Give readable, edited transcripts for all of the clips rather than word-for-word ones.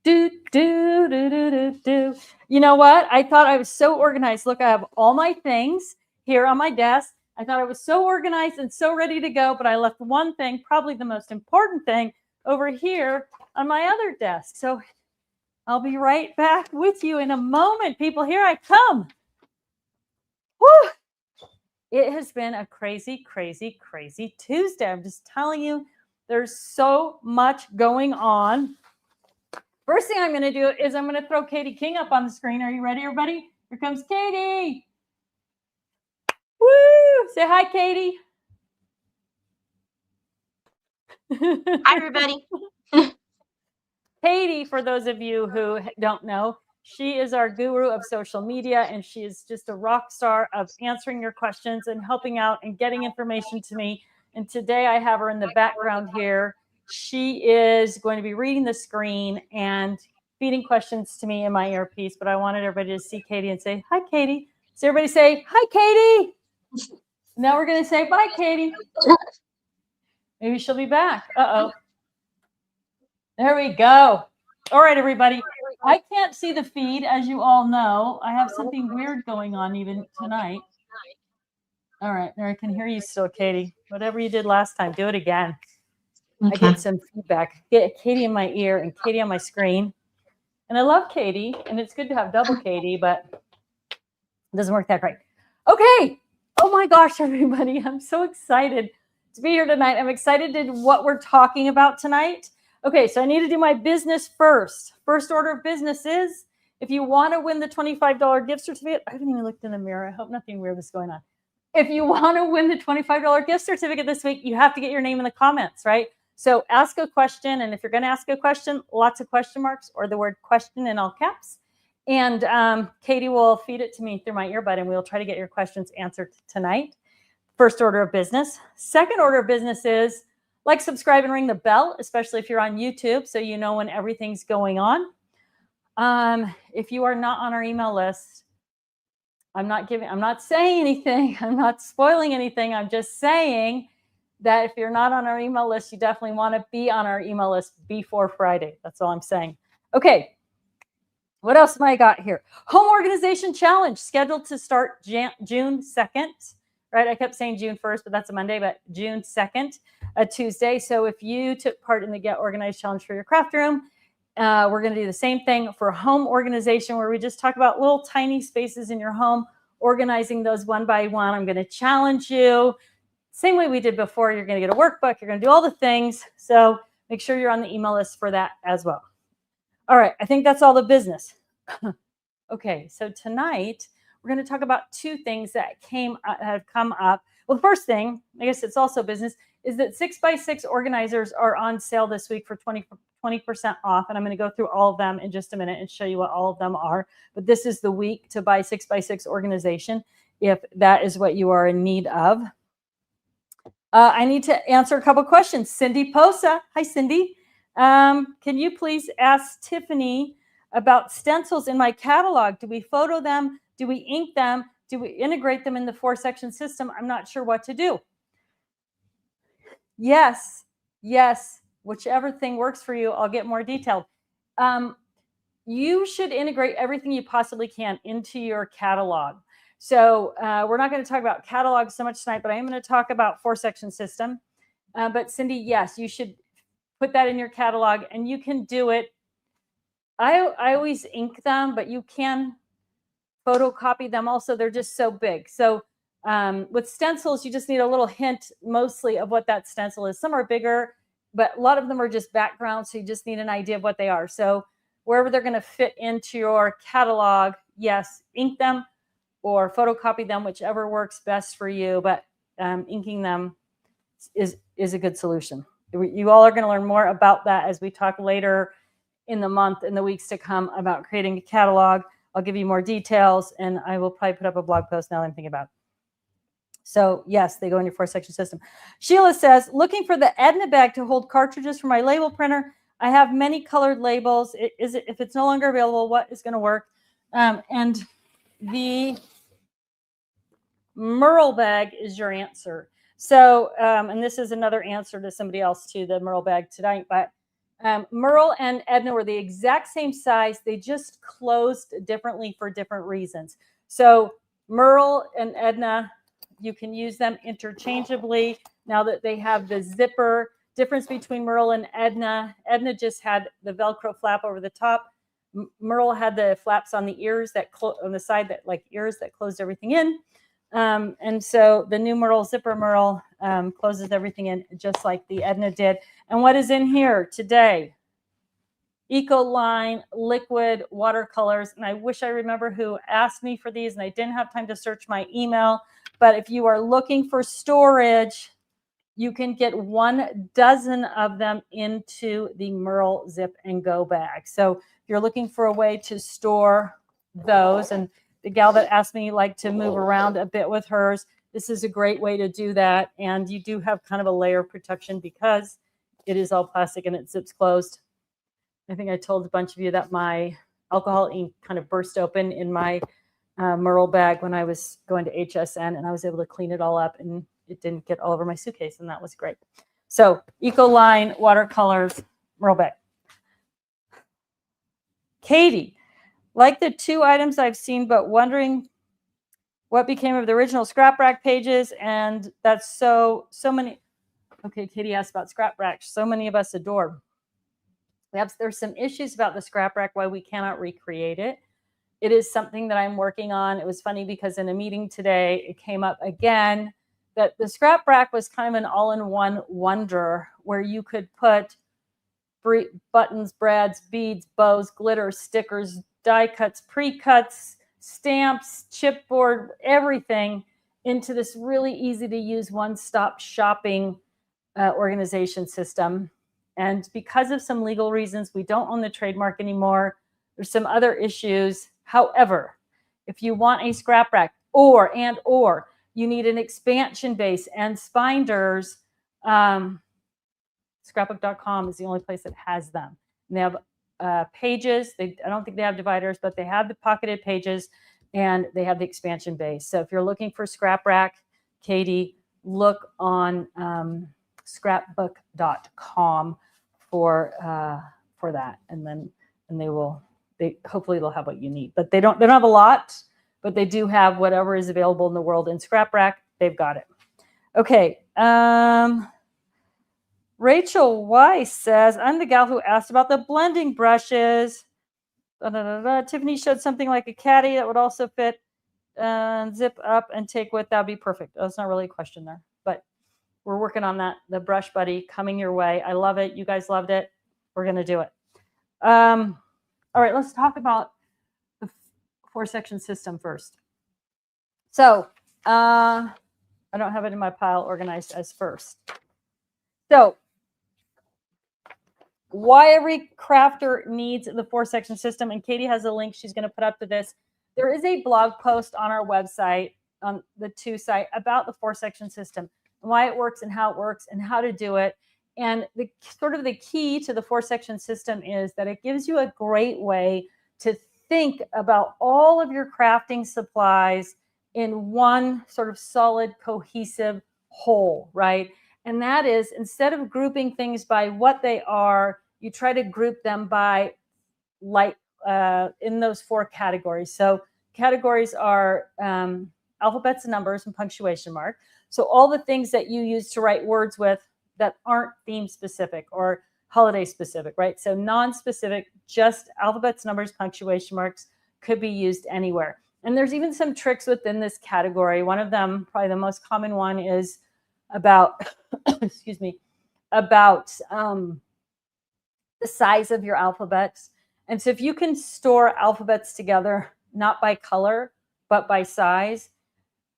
Do, do, do, do, do, do. You know what? I thought I was so organized. Look, I have all my things here on my desk. I thought I was so organized and so ready to go, but I left one thing, probably the most important thing, over here on my other desk. So I'll be right back with you in a moment, people. Here I come. Whew. It has been a crazy, crazy, crazy Tuesday. I'm just telling you, there's so much going on. First thing I'm going to do is I'm going to throw Katie King up on the screen. Are you ready, everybody? Here comes Katie. Woo! Say hi, Katie. Hi, everybody. Katie, for those of you who don't know, she is our guru of social media, and she is just a rock star of answering your questions and helping out and getting information to me. And today I have her in the background here. She is going to be reading the screen and feeding questions to me in my earpiece, but I wanted everybody to see Katie and say, hi, Katie. So everybody say, hi, Katie. Now we're going to say, bye, Katie. Maybe she'll be back. Uh-oh. There we go. All right, everybody. I can't see the feed, as you all know. I have something weird going on even tonight. All right, there I can hear you still, Katie. Whatever you did last time, do it again. Okay. I get some feedback. Get Katie in my ear and Katie on my screen. And I love Katie, and it's good to have double Katie, but it doesn't work that great. Okay. Oh my gosh, everybody. I'm so excited to be here tonight. I'm excited to what we're talking about tonight. Okay, so I need to do my business first. First order of business is, if you want to win the $25 gift certificate, I haven't even looked in the mirror. I hope nothing weird is going on. If you want to win the $25 gift certificate this week, you have to get your name in the comments, right? So ask a question, and if you're going to ask a question, lots of question marks or the word question in all caps. And Katie will feed it to me through my earbud, and we'll try to get your questions answered tonight. First order of business. Second order of business is, like, subscribe, and ring the bell, especially if you're on YouTube, so you know when everything's going on. If you are not on our email list, I'm not saying anything. I'm not spoiling anything. I'm just saying that if you're not on our email list, you definitely want to be on our email list before Friday. That's all I'm saying. Okay. What else have I got here? Home Organization Challenge, scheduled to start June 2nd. Right? I kept saying June 1st, but that's a Monday, but June 2nd, a Tuesday. So if you took part in the Get Organized Challenge for your craft room, we're going to do the same thing for home organization, where we just talk about little tiny spaces in your home, organizing those one by one. I'm going to challenge you. Same way we did before. You're going to get a workbook. You're going to do all the things. So make sure you're on the email list for that as well. All right. I think that's all the business. Okay. So tonight, we're going to talk about two things that have come up. Well, the first thing, I guess it's also business, is that 6x6 organizers are on sale this week for 20% off. And I'm going to go through all of them in just a minute and show you what all of them are. But this is the week to buy 6x6 organization, if that is what you are in need of. I need to answer a couple questions. Cindy Posa. Hi, Cindy. Can you please ask Tiffany about stencils in my catalog? Do we photo them? Do we ink them? Do we integrate them in the 4-section system? I'm not sure what to do. Yes, whichever thing works for you, I'll get more detailed. You should integrate everything you possibly can into your catalog. So we're not going to talk about catalog so much tonight, but I am going to talk about 4-section system. But Cindy, yes, you should put that in your catalog, and you can do it. I always ink them, but you can photocopy them also. They're just so big. So with stencils, you just need a little hint mostly of what that stencil is. Some are bigger, but a lot of them are just backgrounds. So you just need an idea of what they are. So wherever they're going to fit into your catalog, yes, ink them or photocopy them, whichever works best for you. But inking them is a good solution. You all are going to learn more about that as we talk later in the month, in the weeks to come, about creating a catalog. I'll give you more details, and I will probably put up a blog post now that I'm thinking about it. So yes, they go in your 4-section system. Sheila says, looking for the Edna bag to hold cartridges for my label printer. I have many colored labels. If it's no longer available, what is going to work? And the Merle bag is your answer. So, and this is another answer to somebody else too, the Merle bag tonight. But Merle and Edna were the exact same size. They just closed differently for different reasons. So Merle and Edna, you can use them interchangeably now that they have the zipper. Difference between Merle and Edna just had the Velcro flap over the top. Merle had the flaps on the ears that on the side that like ears that closed everything in. And so the new Merle, zipper Merle, closes everything in just like the Edna did. And what is in here today? Ecoline liquid watercolors. And I wish I remember who asked me for these, and I didn't have time to search my email. But if you are looking for storage, you can get 12 of them into the Merle Zip and Go bag. So if you're looking for a way to store those, and the gal that asked me like to move around a bit with hers, this is a great way to do that. And you do have kind of a layer of protection because it is all plastic and it zips closed. I think I told a bunch of you that my alcohol ink kind of burst open in my Merle bag when I was going to HSN, and I was able to clean it all up and it didn't get all over my suitcase, and that was great. So Ecoline watercolors, Merle bag. Katie, like the 2 items I've seen, but wondering what became of the original scrap rack pages, and that's so many. Okay, Katie asked about scrap racks. So many of us adore. There's some issues about the scrap rack, why we cannot recreate it. It is something that I'm working on. It was funny because in a meeting today, it came up again that the scrap rack was kind of an all-in-one wonder where you could put buttons, brads, beads, bows, glitter, stickers, die cuts, pre-cuts, stamps, chipboard, everything into this really easy to use one-stop shopping organization system. And because of some legal reasons, we don't own the trademark anymore. There's some other issues. However, if you want a scrap rack or you need an expansion base and spinders, scrapbook.com is the only place that has them. And they have pages. I don't think they have dividers, but they have the pocketed pages and they have the expansion base. So if you're looking for scrap rack, Katie, look on scrapbook.com for that, and then hopefully they'll have what you need. But they don't have a lot, but they do have whatever is available in the world in scrap rack. They've got it. Okay. Rachel Weiss says, I'm the gal who asked about the blending brushes. Tiffany showed something like a caddy that would also fit and zip up and take with. That'd be perfect. That's not really a question there, but we're working on that. The brush buddy coming your way. I love it. You guys loved it. We're going to do it. All right, let's talk about the 4-section system first. So I don't have it in my pile organized as first. So why every crafter needs the 4-section system, and Katie has a link she's going to put up to this. There is a blog post on our website, on the TOO site, about the 4-section system and why it works and how to do it. And the sort of the key to the 4-section system is that it gives you a great way to think about all of your crafting supplies in one sort of solid, cohesive whole, right? And that is, instead of grouping things by what they are, you try to group them by in those 4 categories. So categories are alphabets and numbers and punctuation mark. So all the things that you use to write words with that aren't theme specific or holiday specific, right? So non-specific, just alphabets, numbers, punctuation marks could be used anywhere. And there's even some tricks within this category. One of them, probably the most common one, is about, excuse me, about the size of your alphabets. And so if you can store alphabets together, not by color, but by size,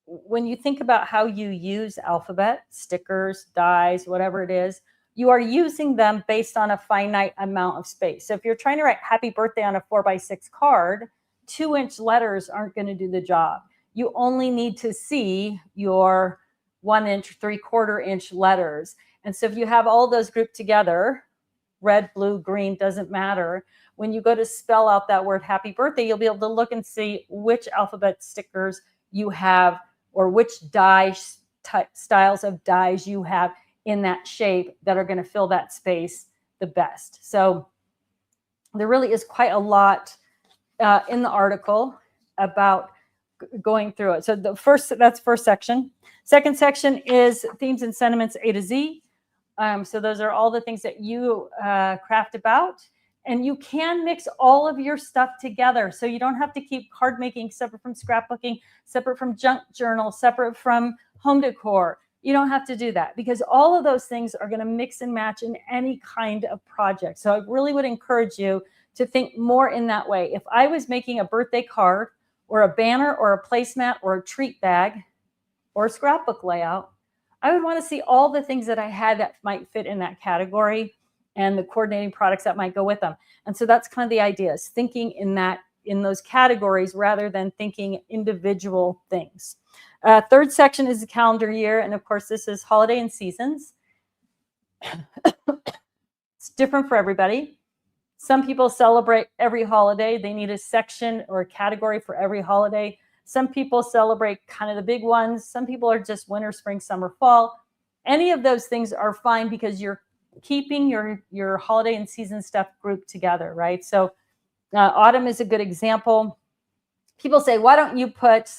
when you think about how you use alphabet, stickers, dies, whatever it is, you are using them based on a finite amount of space. So if you're trying to write happy birthday on a 4x6 card, 2-inch letters aren't going to do the job. You only need to see your 1-inch, 3/4-inch letters. And so if you have all those grouped together, red, blue, green, doesn't matter. When you go to spell out that word happy birthday, you'll be able to look and see which alphabet stickers you have or which die styles of dies you have in that shape that are going to fill that space the best. So there really is quite a lot in the article about going through it. So that's first section. Second section is themes and sentiments A to Z. So those are all the things that you craft about. And you can mix all of your stuff together. So you don't have to keep card making separate from scrapbooking, separate from junk journal, separate from home decor. You don't have to do that because all of those things are going to mix and match in any kind of project. So I really would encourage you to think more in that way. If I was making a birthday card or a banner or a placemat or a treat bag or a scrapbook layout, I would want to see all the things that I had that might fit in that category and the coordinating products that might go with them. And so that's kind of the idea, is thinking in those categories rather than thinking individual things. Third section is the calendar year. And of course, this is holiday and seasons. It's different for everybody. Some people celebrate every holiday. They need a section or a category for every holiday. Some people celebrate kind of the big ones. Some people are just winter, spring, summer, fall. Any of those things are fine because you're keeping your holiday and season stuff grouped together, right? So autumn is a good example. People say, why don't you put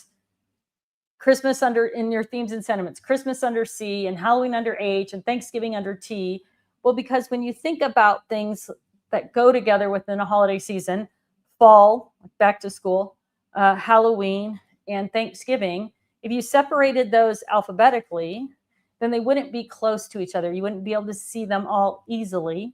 Christmas in your themes and sentiments, Christmas under C and Halloween under H and Thanksgiving under T? Well, because when you think about things that go together within a holiday season, fall, back to school, Halloween, and Thanksgiving, if you separated those alphabetically, then they wouldn't be close to each other. You wouldn't be able to see them all easily.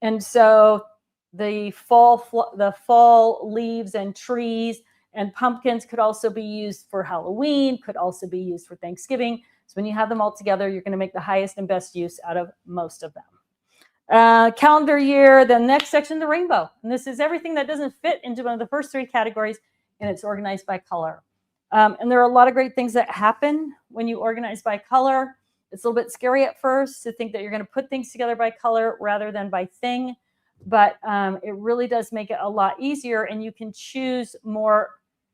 And so the fall leaves and trees and pumpkins could also be used for Halloween, could also be used for Thanksgiving. So when you have them all together, you're going to make the highest and best use out of most of them. Calendar year, the next section, the rainbow. And this is everything that doesn't fit into one of the first three categories, and it's organized by color. And there are a lot of great things that happen when you organize by color. It's a little bit scary at first to think that you're going to put things together by color rather than by thing, but it really does make it a lot easier, and you can choose more.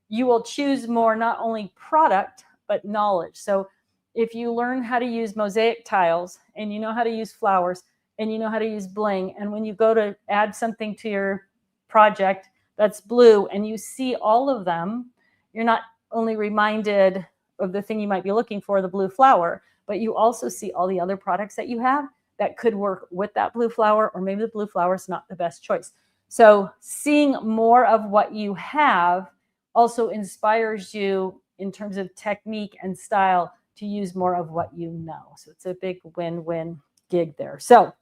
You will choose more, not only product, but knowledge. So if you learn how to use mosaic tiles and you know how to use flowers and you know how to use bling, and when you go to add something to your project that's blue and you see all of them, you're not only reminded of the thing you might be looking for, the blue flower, but you also see all the other products that you have that could work with that blue flower, or maybe the blue flower is not the best choice. So seeing more of what you have also inspires you in terms of technique and style to use more of what you know. So it's a big win-win gig there. So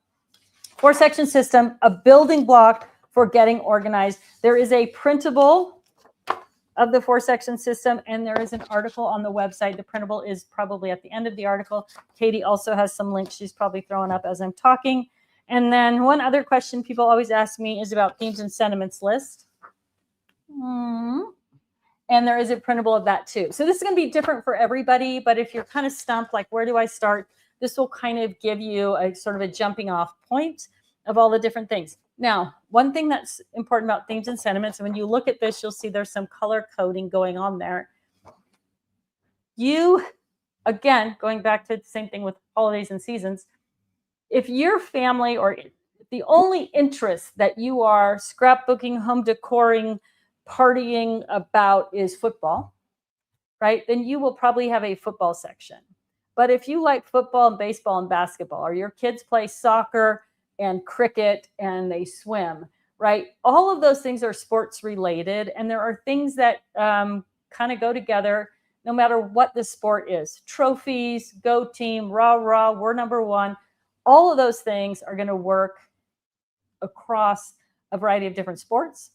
4-section system, a building block for getting organized. There is a printable of the 4-section system, and there is an article on the website. The printable is probably at the end of the article. Katie also has some links she's probably throwing up as I'm talking. And then one other question people always ask me is about themes and sentiments list. And there is a printable of that too. So this is going to be different for everybody, but if you're kind of stumped, like where do I start? This will kind of give you a sort of a jumping off point of all the different things. Now, one thing that's important about themes and sentiments, and when you look at this, you'll see there's some color coding going on there. You, again, going back to the same thing with holidays and seasons, if your family or the only interest that you are scrapbooking, home decoring, partying about is football, right? Then you will probably have a football section. But if you like football and baseball and basketball, or your kids play soccer and cricket and they swim, right? All of those things are sports related, and there are things that kind of go together no matter what the sport is. Trophies, go team, rah, rah, we're number one. All of those things are going to work across a variety of different sports.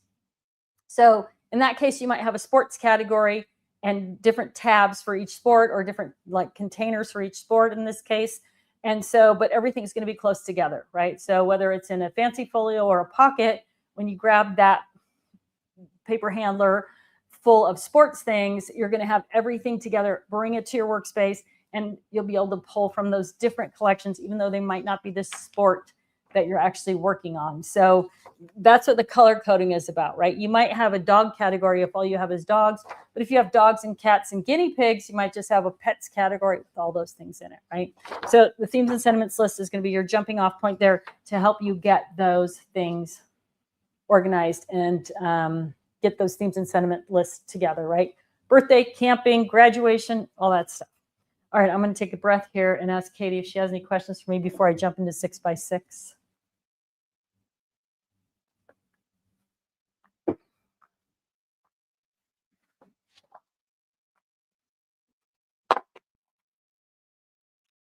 So in that case, you might have a sports category and different tabs for each sport, or different like containers for each sport in this case. And so, but everything's going to be close together, right? So whether it's in a fancy folio or a pocket, when you grab that paper handler full of sports things, you're going to have everything together, bring it to your workspace, and you'll be able to pull from those different collections, even though they might not be the sport that you're actually working on. So that's what the color coding is about, right? You might have a dog category if all you have is dogs, but if you have dogs and cats and guinea pigs, you might just have a pets category with all those things in it, right? So the themes and sentiments list is going to be your jumping off point there to help you get those things organized and get those themes and sentiment lists together, right? Birthday, camping, graduation, all that stuff. All right, I'm going to take a breath here and ask Katie if she has any questions for me before I jump into 6x6.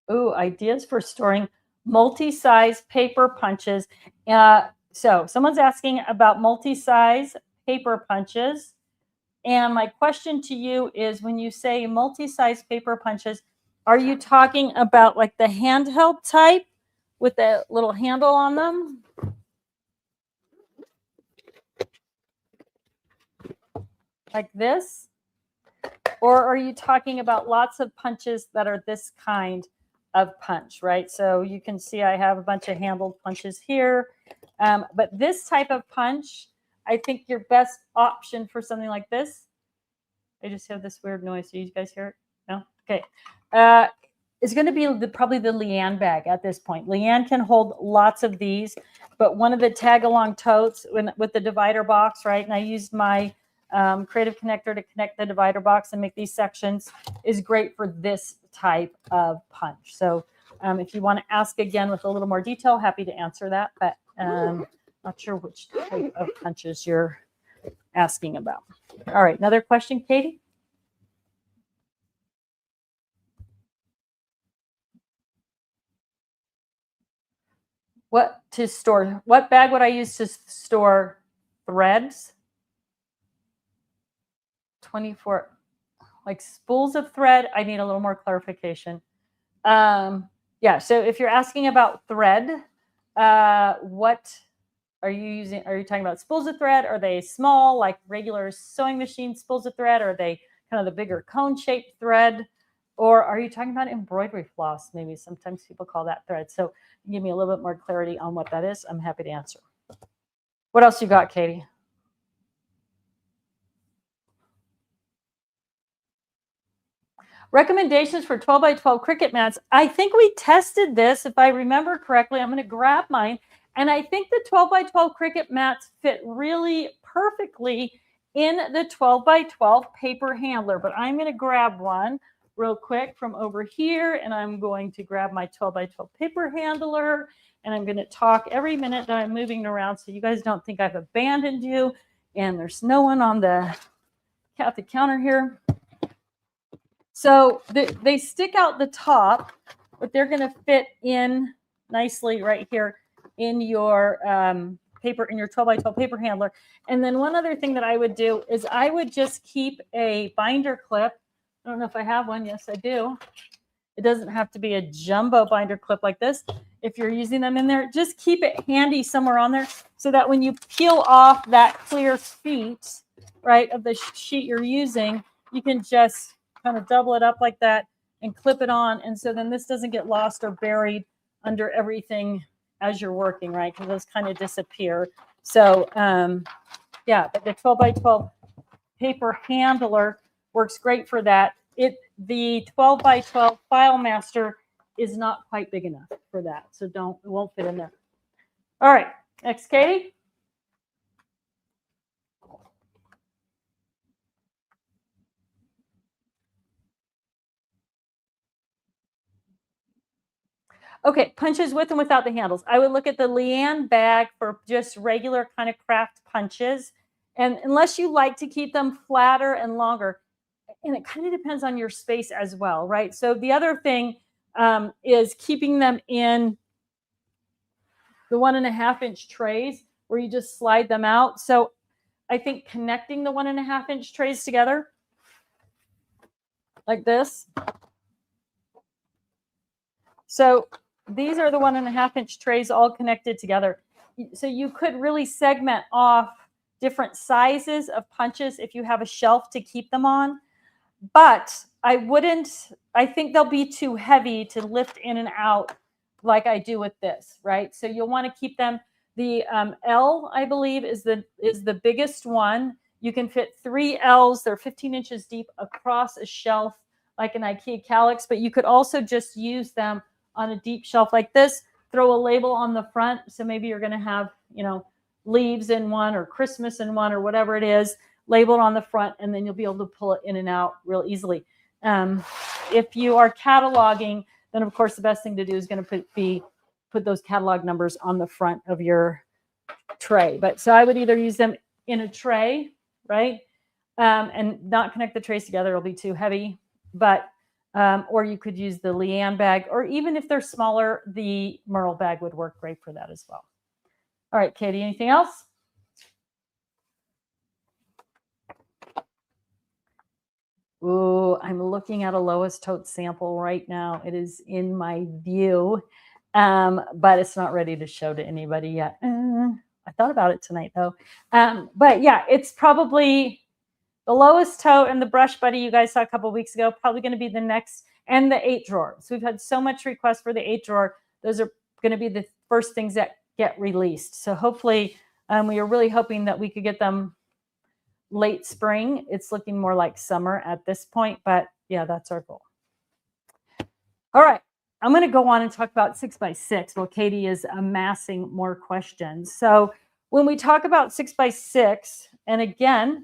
Ooh, ideas for storing multi-size paper punches. So someone's asking about multi-size paper punches. And my question to you is, when you say multi-size paper punches, are you talking about like the handheld type with the little handle on them? Like this? Or are you talking about lots of punches that are this kind of punch, right? So you can see I have a bunch of handled punches here. But this type of punch, I think your best option for something like this, I just have this weird noise. Do you guys hear it? No? Okay. Is going to be probably the Leanne bag at this point. Leanne can hold lots of these, but one of the tag-along totes with the divider box, right? And I used my creative connector to connect the divider box and make these sections, is great for this type of punch. So if you want to ask again with a little more detail, happy to answer that, but not sure which type of punches you're asking about. All right, another question, Katie? What to store? What bag would I use to store threads? 24, like spools of thread. I need a little more clarification. Yeah, so if you're asking about thread, what are you using? Are you talking about spools of thread? Are they small, like regular sewing machine spools of thread? Are they kind of the bigger cone-shaped thread? Or are you talking about embroidery floss? Maybe sometimes people call that thread. So give me a little bit more clarity on what that is. I'm happy to answer. What else you got, Katie? Recommendations for 12 by 12 Cricut mats. I think we tested this, if I remember correctly. I'm going to grab mine. And I think the 12 by 12 Cricut mats fit really perfectly in the 12 by 12 paper handler. But I'm going to grab one real quick from over here. And I'm going to grab my 12 by 12 paper handler. And I'm going to talk every minute that I'm moving around so you guys don't think I've abandoned you. And there's no one on the counter here. So they stick out the top, but they're going to fit in nicely right here in your paper, in your 12 by 12 paper handler. And then one other thing that I would do is I would just keep a binder clip. I don't know if I have one. Yes, I do. It doesn't have to be a jumbo binder clip like this. If you're using them in there, just keep it handy somewhere on there so that when you peel off that clear sheet, right, of the sheet you're using, you can just kind of double it up like that and clip it on. And so then this doesn't get lost or buried under everything as you're working, right? Because those kind of disappear. So yeah, but the 12 by 12 paper handler works great for that. The 12 by 12 file master is not quite big enough for that. So it won't fit in there. All right, next, Katie. Okay, punches with and without the handles. I would look at the Leanne bag for just regular kind of craft punches. And unless you like to keep them flatter and longer, and it kind of depends on your space as well, right? So the other thing is keeping them in the 1.5 inch trays where you just slide them out. So I think connecting the 1.5 inch trays together like this. So these are the 1.5 inch trays all connected together. So you could really segment off different sizes of punches if you have a shelf to keep them on. But I think they'll be too heavy to lift in and out like I do with this, right? So you'll want to keep them. The L, I believe, is the biggest one. You can fit 3 L's. They're 15 inches deep across a shelf like an IKEA calyx, but you could also just use them on a deep shelf like this. Throw a label on the front. So maybe you're going to have, leaves in one or Christmas in one or whatever it is, labeled on the front, and then you'll be able to pull it in and out real easily. If you are cataloging, then of course the best thing to do is going to put those catalog numbers on the front of your tray. But so I would either use them in a tray, right, and not connect the trays together. It'll be too heavy. But or you could use the Leanne bag, or even if they're smaller, the Merle bag would work great for that as well. All right, Katie, anything else? Ooh, I'm looking at a Lois tote sample right now. It is in my view, but it's not ready to show to anybody yet. I thought about it tonight, though. But yeah, it's probably the Lois tote and the Brush Buddy you guys saw a couple of weeks ago, probably going to be the next, and the 8 drawer. So we've had so much request for the 8 drawer. Those are going to be the first things that get released. So hopefully we are really hoping that we could get them late spring. It's looking more like summer at this point, but yeah, that's our goal. All right, I'm going to go on and talk about 6x6 while Katie is amassing more questions. So when we talk about 6x6, and again,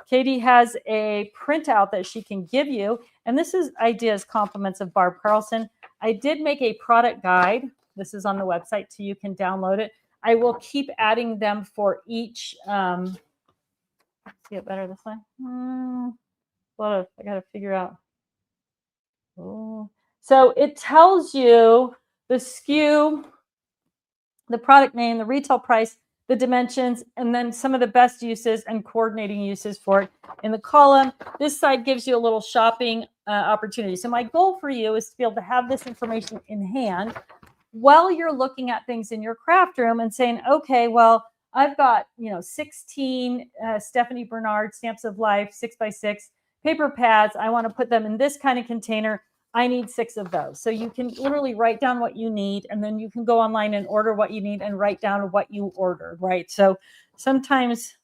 Katie has a printout that she can give you, and this is ideas, compliments of Barb Carlson. I did make a product guide. This is on the website, so you can download it. I will keep adding them for each. See it better this way. I got to figure out. Oh. So it tells you the SKU, the product name, the retail price, the dimensions, and then some of the best uses and coordinating uses for it in the column. This side gives you a little shopping opportunity. So my goal for you is to be able to have this information in hand while you're looking at things in your craft room and saying, okay, well, I've got 16 Stephanie Bernard Stamps of Life 6x6 paper pads. I want to put them in this kind of container. I need 6 of those. So you can literally write down what you need, and then you can go online and order what you need and write down what you ordered, right? So sometimes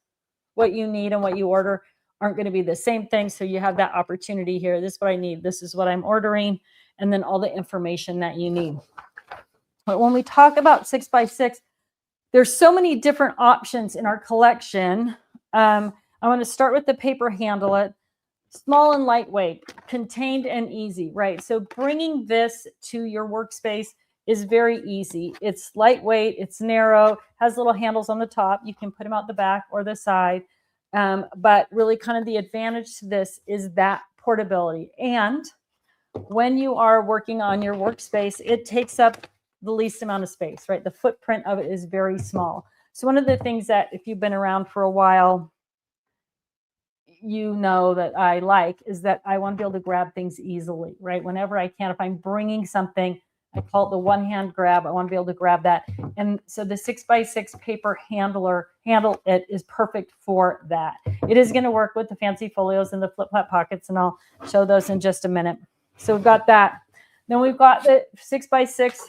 what you need and what you order aren't going to be the same thing. So you have that opportunity here. This is what I need. This is what I'm ordering. And then all the information that you need. But when we talk about 6x6, there's so many different options in our collection. I want to start with the paper handle. Small and lightweight, contained and easy, right? So bringing this to your workspace is very easy. It's lightweight, it's narrow, has little handles on the top. You can put them out the back or the side. But really kind of the advantage to this is that portability. And when you are working on your workspace, it takes up the least amount of space, right? The footprint of it is very small. So one of the things that if you've been around for a while, you know that I like is that I want to be able to grab things easily, right? Whenever I can, if I'm bringing something, I call it the one hand grab. I want to be able to grab that. And so the 6x6 paper handle it is perfect for that. It is going to work with the fancy folios and the flip flap pockets, and I'll show those in just a minute. So we've got that. Then we've got the 6x6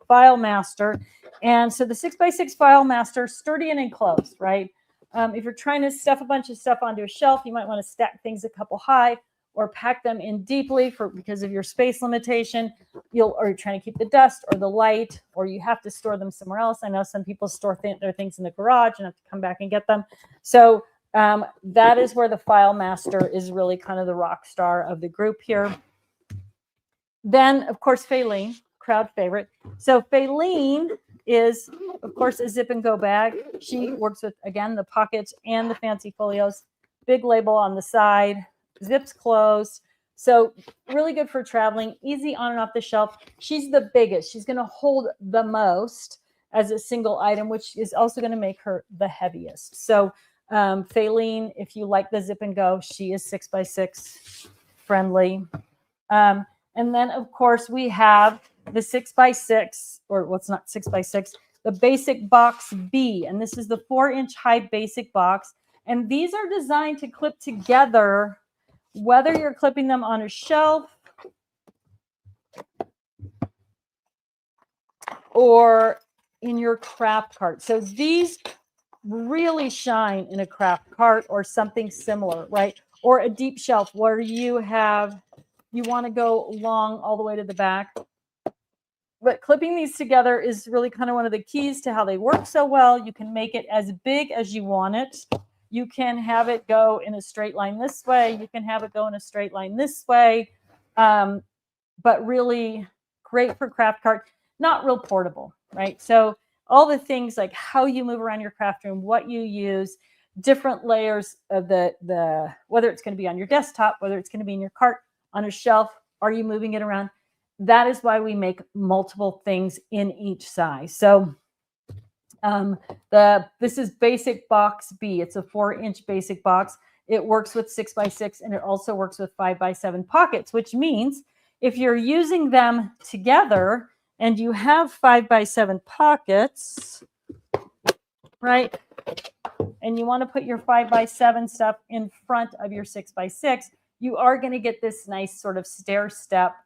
file master. And so the 6x6 file master, sturdy and enclosed, right? If you're trying to stuff a bunch of stuff onto a shelf, you might want to stack things a couple high or pack them in deeply because of your space limitation. Or you're trying to keep the dust or the light, or you have to store them somewhere else. I know some people store their things in the garage and have to come back and get them. So that is where the file master is really kind of the rock star of the group here. Then, of course, Faylene, crowd favorite. So Faylene is, of course, a zip and go bag. She works with, again, the pockets and the fancy folios. Big label on the side, zips closed. So really good for traveling, easy on and off the shelf. She's the biggest. She's going to hold the most as a single item, which is also going to make her the heaviest. So Faylene, if you like the zip and go, she is 6x6 friendly. And then, of course, we have the 6x6, or what's not 6x6, the basic box B. And this is the 4-inch high basic box. And these are designed to clip together, whether you're clipping them on a shelf or in your craft cart. So these really shine in a craft cart or something similar, right? Or a deep shelf where you want to go long all the way to the back. But clipping these together is really kind of one of the keys to how they work so well. You can make it as big as you want it. You can have it go in a straight line this way. You can have it go in a straight line this way. But really great for craft cart, not real portable, right? So all the things like how you move around your craft room, what you use, different layers of the whether it's going to be on your desktop, whether it's going to be in your cart, on a shelf, are you moving it around? That is why we make multiple things in each size. So this is basic box B. It's a 4-inch basic box. It works with 6x6 and it also works with 5x7 pockets, which means if you're using them together and you have 5x7 pockets, right? And you want to put your 5x7 stuff in front of your 6x6, you are going to get this nice sort of stair step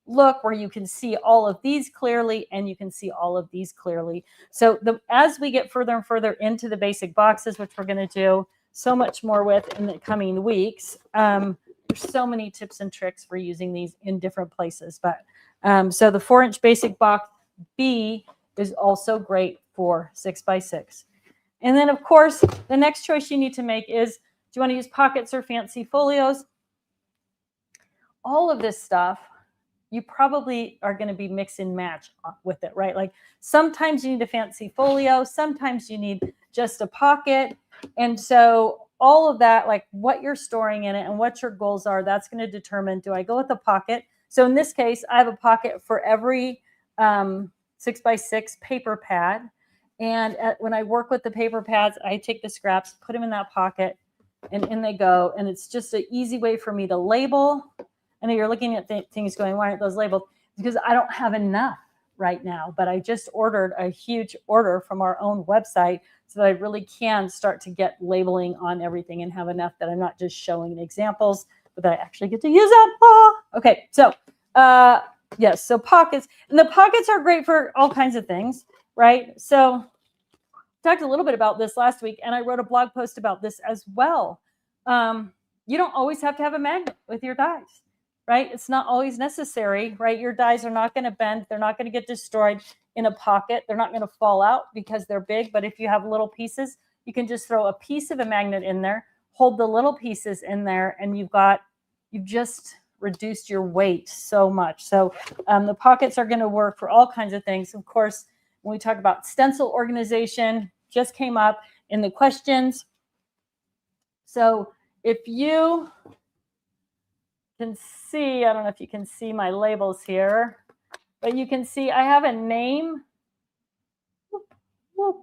look where you can see all of these clearly and you can see all of these clearly. So as we get further and further into the basic boxes, which we're going to do so much more with in the coming weeks, there's so many tips and tricks for using these in different places. But so the 4-inch basic box B is also great for 6x6. And then, of course, the next choice you need to make is, do you want to use pockets or fancy folios? All of this stuff, you probably are going to be mix and match with it, right? Like sometimes you need a fancy folio, sometimes you need just a pocket. And so all of that, like what you're storing in it and what your goals are, that's going to determine, do I go with a pocket? So in this case, I have a pocket for every 6x6 paper pad. And when I work with the paper pads, I take the scraps, put them in that pocket, and in they go. And it's just an easy way for me to label. I know you're looking at things going, why aren't those labeled? Because I don't have enough right now, but I just ordered a huge order from our own website so that I really can start to get labeling on everything and have enough that I'm not just showing examples, but that I actually get to use them. Okay, so yes, so pockets. And the pockets are great for all kinds of things, right? So I talked a little bit about this last week, and I wrote a blog post about this as well. You don't always have to have a magnet with your dies. Right? It's not always necessary, right? Your dies are not going to bend. They're not going to get destroyed in a pocket. They're not going to fall out because they're big. But if you have little pieces, you can just throw a piece of a magnet in there, hold the little pieces in there, and you've just reduced your weight so much. So the pockets are going to work for all kinds of things. Of course, when we talk about stencil organization, just came up in the questions. So if you can see, I don't know if you can see my labels here, but you can see I have a name. I'm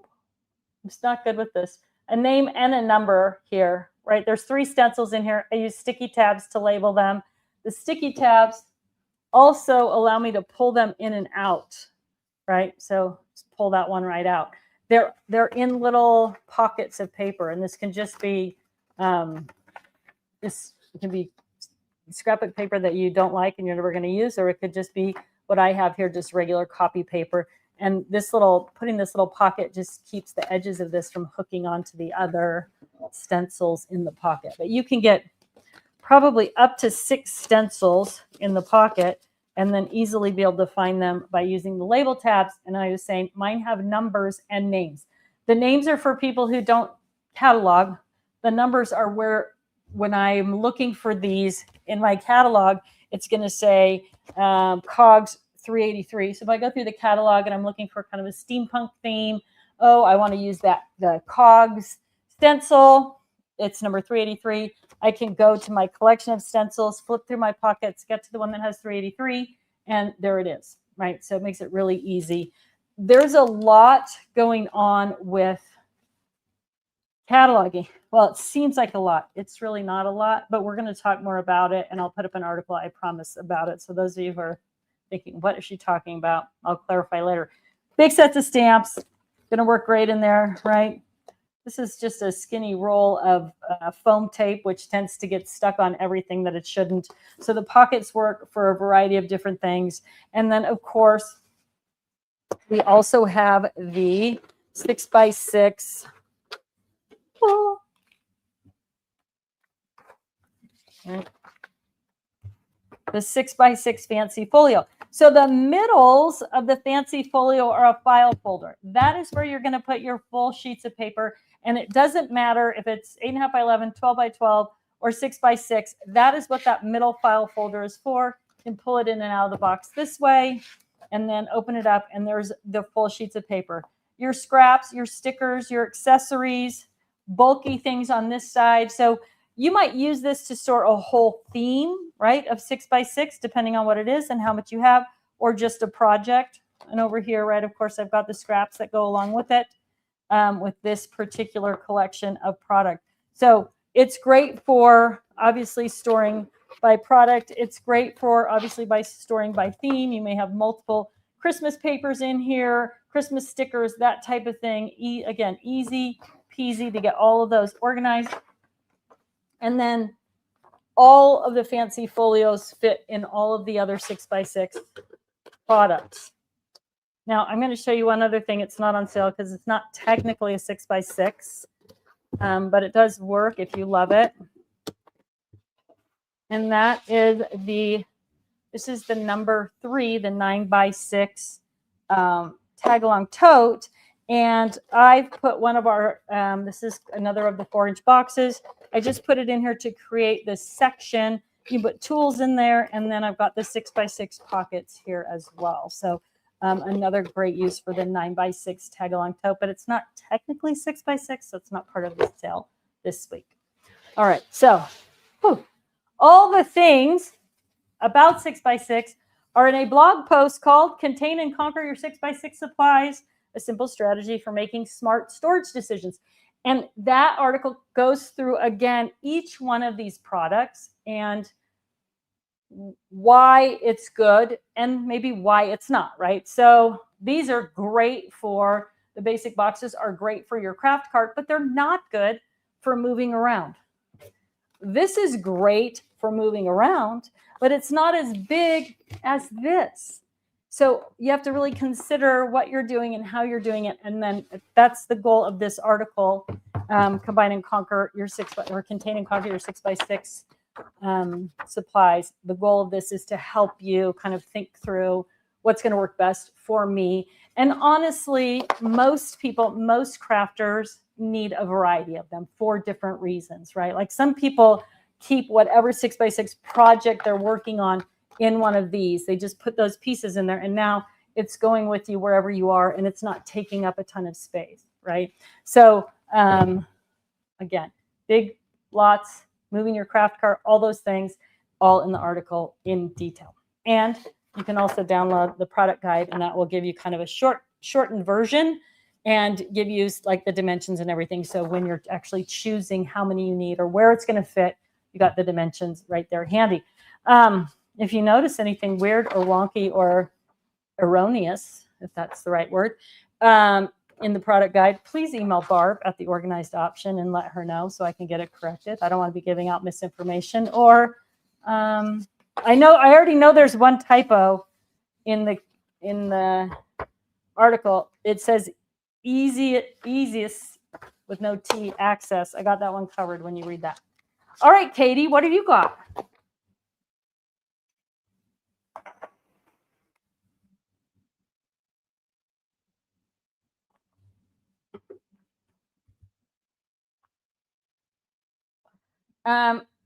just not good with this. A name and a number here, right? There's 3 stencils in here. I use sticky tabs to label them. The sticky tabs also allow me to pull them in and out, right? So just pull that one right out. They're in little pockets of paper, and this can just be it can be scrapbook paper that you don't like and you're never going to use, or it could just be what I have here, just regular copy paper. And putting this little pocket just keeps the edges of this from hooking onto the other stencils in the pocket. But you can get probably up to 6 stencils in the pocket and then easily be able to find them by using the label tabs. And I was saying mine have numbers and names. The names are for people who don't catalog. The numbers are where, when I'm looking for these in my catalog, it's going to say COGS 383. So if I go through the catalog and I'm looking for kind of a steampunk theme, I want to use the COGS stencil. It's number 383. I can go to my collection of stencils, flip through my pockets, get to the one that has 383, and there it is, right? So it makes it really easy. There's a lot going on with cataloging. Well, it seems like a lot. It's really not a lot, but we're going to talk more about it, and I'll put up an article, I promise, about it. So those of you who are thinking, what is she talking about? I'll clarify later. Big sets of stamps, going to work great in there, right? This is just a skinny roll of foam tape, which tends to get stuck on everything that it shouldn't. So the pockets work for a variety of different things. And then, of course, We also have the 6x6. Oh. Right. The 6x6 fancy folio. So the middles of the fancy folio are a file folder. That is where you're going to put your full sheets of paper. And it doesn't matter if it's 8.5 by 11, 12 by 12, or 6x6. That is what that middle file folder is for. You can pull it in and out of the box this way, and then open it up, and there's the full sheets of paper. Your scraps, your stickers, your accessories, bulky things on this side. So you might use this to store a whole theme, right, of 6x6, depending on what it is and how much you have, or just a project. And over here, right, of course, I've got the scraps that go along with it, with this particular collection of product. So it's great for, obviously, storing by product. It's great for, obviously, by storing by theme. You may have multiple Christmas papers in here, Christmas stickers, that type of thing. Again, easy peasy to get all of those organized. And then all of the fancy folios fit in all of the other 6x6 products. Now, I'm going to show you one other thing. It's not on sale because it's not technically a 6x6, but it does work if you love it. And that is this is the number 3, the 9x6 tag-along tote. And I've put one of our, this is another of the 4-inch boxes. I just put it in here to create this section. You put tools in there, and then I've got the 6x6 pockets here as well. So another great use for the 9x6 tag-along tote, but it's not technically 6x6, so it's not part of the sale this week. All right, so all the things about 6x6 are in a blog post called Contain and Conquer Your 6x6 Supplies, a simple strategy for making smart storage decisions. And that article goes through, again, each one of these products and why it's good and maybe why it's not, right? So these are great for, the basic boxes are great for your craft cart, but they're not good for moving around. This is great for moving around, but it's not as big as this. So you have to really consider what you're doing and how you're doing it. And then that's the goal of this article, Combine and Conquer Your 6x, or Contain and Conquer Your 6x6 supplies. The goal of this is to help you kind of think through what's going to work best for me. And honestly, most people, most crafters need a variety of them for different reasons, right? Like some people keep whatever 6x6 project they're working on in one of these. They just put those pieces in there, and now it's going with you wherever you are, and it's not taking up a ton of space, right? So again, big lots, moving your craft cart, all those things, all in the article in detail. And you can also download the product guide, and that will give you kind of a shortened version and give you like the dimensions and everything. So when you're actually choosing how many you need or where it's going to fit, you got the dimensions right there handy. If you notice anything weird or wonky or erroneous, if that's the right word, in the product guide, please email Barb at the Organized Option and let her know so I can get it corrected. I don't want to be giving out misinformation. Or I already know there's one typo in the article. It says easiest with no T access. I got that one covered when you read that. All right, Katie, what have you got?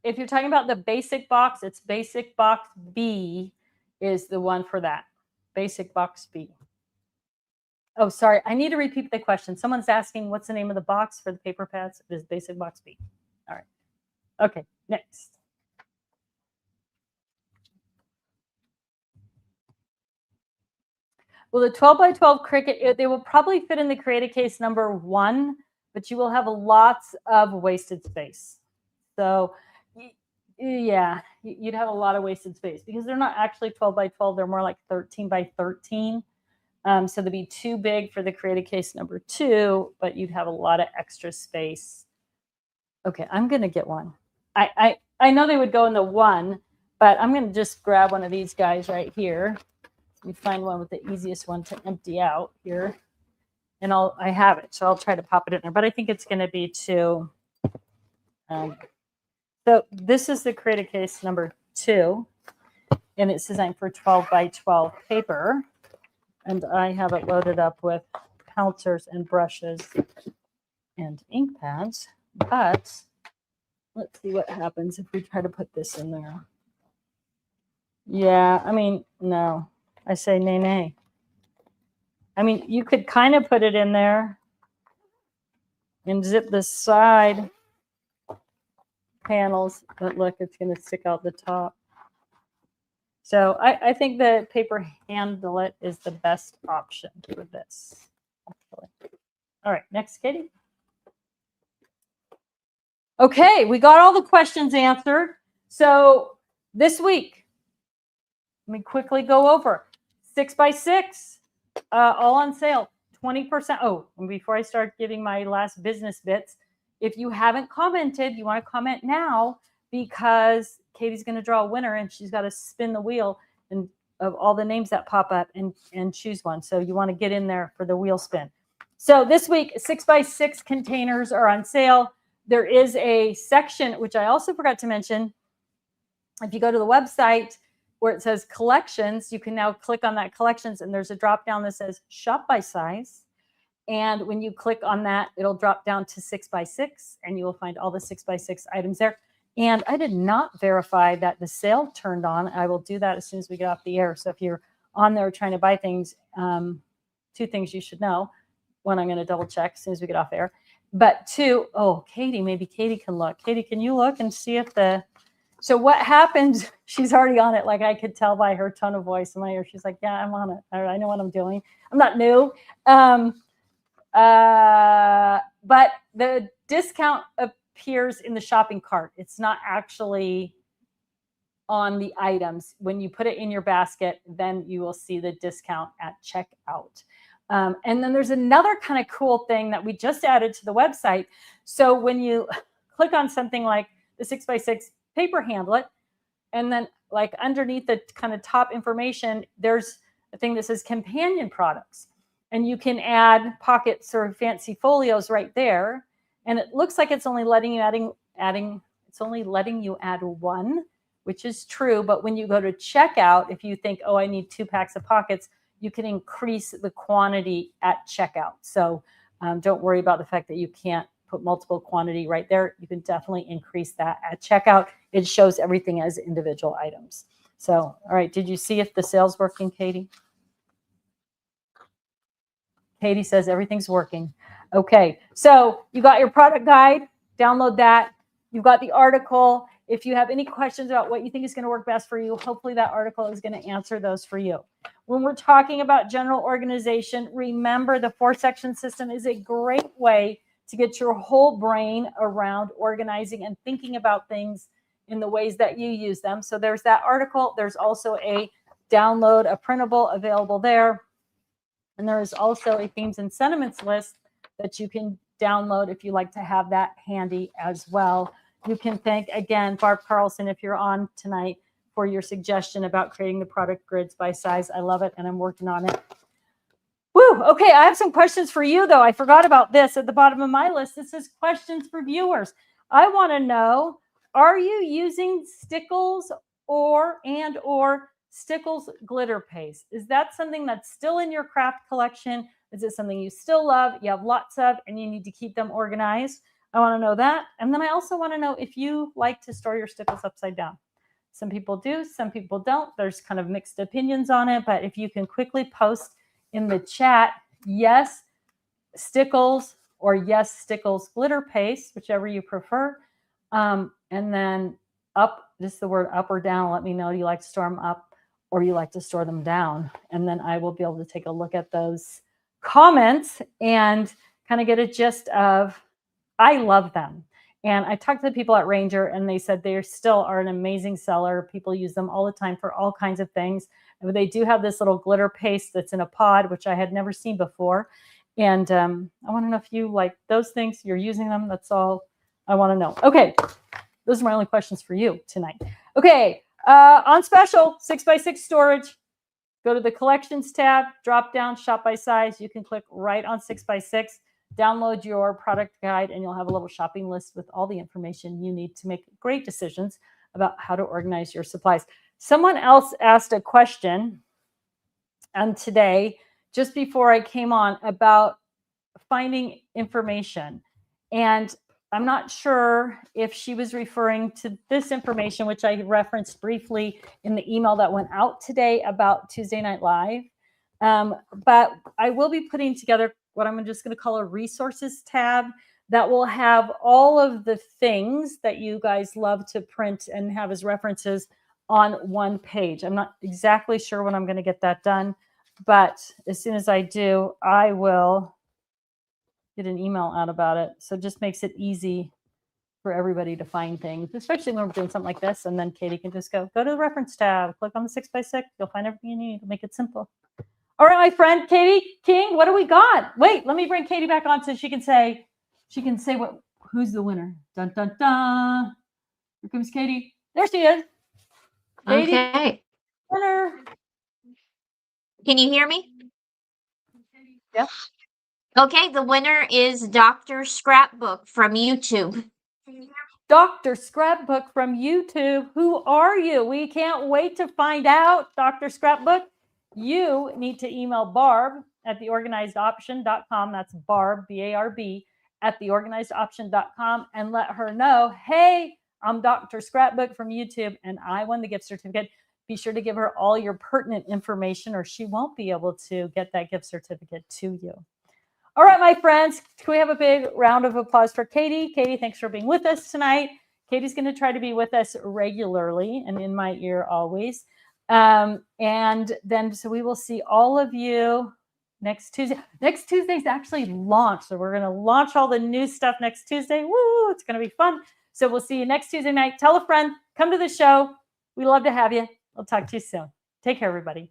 If you're talking about the basic box, it's basic box B is the one for that. Basic box B. Oh, sorry. I need to repeat the question. Someone's asking what's the name of the box for the paper pads. It is basic box B. All right. Okay, next. Well, the 12 by 12 Cricut, they will probably fit in the Create a Case number 1, but you will have lots of wasted space. So yeah, you'd have a lot of wasted space because they're not actually 12 by 12. They're more like 13 by 13. So they'd be too big for the Create a Case number 2, but you'd have a lot of extra space. Okay, I'm going to get one. I know they would go in the 1, but I'm going to just grab one of these guys right here. Let me find one with the easiest one to empty out here. And I have it, so I'll try to pop it in there. But I think it's going to be too. So this is the Create a Case number 2. And it's designed for 12 by 12 paper. And I have it loaded up with counters and brushes and ink pads. But let's see what happens if we try to put this in there. Yeah, I mean, no. I say nay, nay. I mean, you could kind of put it in there and zip the side panels, but look, it's going to stick out the top. So I think the paper handlet is the best option for this. Actually. All right, next, Katie. Okay, we got all the questions answered. So this week, let me quickly go over 6x6, all on sale, 20%. Oh, and before I start giving my last business bits, if you haven't commented, you want to comment now because Katie's going to draw a winner and she's got to spin the wheel and of all the names that pop up and choose one. So you want to get in there for the wheel spin. So this week, 6x6 containers are on sale. There is a section, which I also forgot to mention. If you go to the website where it says collections, you can now click on that collections and there's a drop down that says shop by size. And when you click on that, it'll drop down to 6x6 and you will find all the 6x6 items there. And I did not verify that the sale turned on. I will do that as soon as we get off the air. So if you're on there trying to buy things, 2 things you should know. 1, I'm going to double check as soon as we get off air. But 2, oh, Katie, maybe Katie can look. Katie, can you look and see if so what happens? She's already on it. Like I could tell by her tone of voice in my ear. She's like, yeah, I'm on it. I know what I'm doing. I'm not new. But the discount appears in the shopping cart. It's not actually on the items. When you put it in your basket, then you will see the discount at checkout. And then there's another kind of cool thing that we just added to the website. So when you click on something like the 6x6 paper handlet, and then like underneath the kind of top information, there's a thing that says companion products. And you can add pockets or fancy folios right there. And it looks like it's only letting you it's only letting you add 1, which is true. But when you go to checkout, if you think, oh, I need 2 packs of pockets, you can increase the quantity at checkout. So don't worry about the fact that you can't put multiple quantity right there. You can definitely increase that at checkout. It shows everything as individual items. So, all right, did you see if the sale's working, Katie? Katie says everything's working. Okay, so you got your product guide, download that. You've got the article. If you have any questions about what you think is going to work best for you, hopefully that article is going to answer those for you. When we're talking about general organization, remember the 4-section system is a great way to get your whole brain around organizing and thinking about things in the ways that you use them. So there's that article. There's also a download, a printable available there. And there is also a themes and sentiments list that you can download if you like to have that handy as well. You can thank, again, Barb Carlson, if you're on tonight, for your suggestion about creating the product grids by size. I love it, and I'm working on it. Woo! Okay, I have some questions for you, though. I forgot about this at the bottom of my list. This is questions for viewers. I want to know, are you using Stickles or Stickles glitter paste? Is that something that's still in your craft collection? Is it something you still love, you have lots of, and you need to keep them organized? I want to know that. And then I also want to know if you like to store your stickles upside down. Some people do, some people don't. There's kind of mixed opinions on it, but if you can quickly post in the chat, yes, Stickles, or yes, Stickles glitter paste, whichever you prefer. And then up, just the word up or down, let me know, do you like to store them up or you like to store them down? And then I will be able to take a look at those comments and kind of get a gist of, I love them. And I talked to the people at Ranger and they said they still are an amazing seller. People use them all the time for all kinds of things. And they do have this little glitter paste that's in a pod, which I had never seen before. And I want to know if you like those things, you're using them. That's all I want to know. Okay, those are my only questions for you tonight. Okay, on special, 6x6 storage. Go to the collections tab, drop down, shop by size. You can click right on 6x6, download your product guide, and you'll have a little shopping list with all the information you need to make great decisions about how to organize your supplies. Someone else asked a question today, just before I came on, about finding information. And I'm not sure if she was referring to this information, which I referenced briefly in the email that went out today about Tuesday Night Live. But I will be putting together what I'm just going to call a resources tab that will have all of the things that you guys love to print and have as references on one page. I'm not exactly sure when I'm going to get that done, but as soon as I do, I will get an email out about it. So it just makes it easy for everybody to find things, especially when we're doing something like this. And then Katie can just go to the reference tab, click on the 6x6. You'll find everything you need to make it simple. All right, my friend, Katie King, what do we got? Wait, let me bring Katie back on so she can say who's the winner. Dun, dun, dun. Here comes Katie. There she is. Katie, Okay. winner. Can you hear me? Yeah. Okay, the winner is Dr. Scrapbook from YouTube. Dr. Scrapbook from YouTube. Who are you? We can't wait to find out, Dr. Scrapbook. You need to email Barb at theorganizedoption.com. That's Barb, B-A-R-B, at theorganizedoption.com, and let her know, hey, I'm Dr. Scrapbook from YouTube, and I won the gift certificate. Be sure to give her all your pertinent information, or she won't be able to get that gift certificate to you. All right, my friends, can we have a big round of applause for Katie? Katie, thanks for being with us tonight. Katie's going to try to be with us regularly and in my ear always. And then, so we will see all of you next Tuesday. Next Tuesday's actually launch. So we're going to launch all the new stuff next Tuesday. Woo, it's going to be fun. So we'll see you next Tuesday night. Tell a friend, come to the show. We love to have you. We'll talk to you soon. Take care, everybody.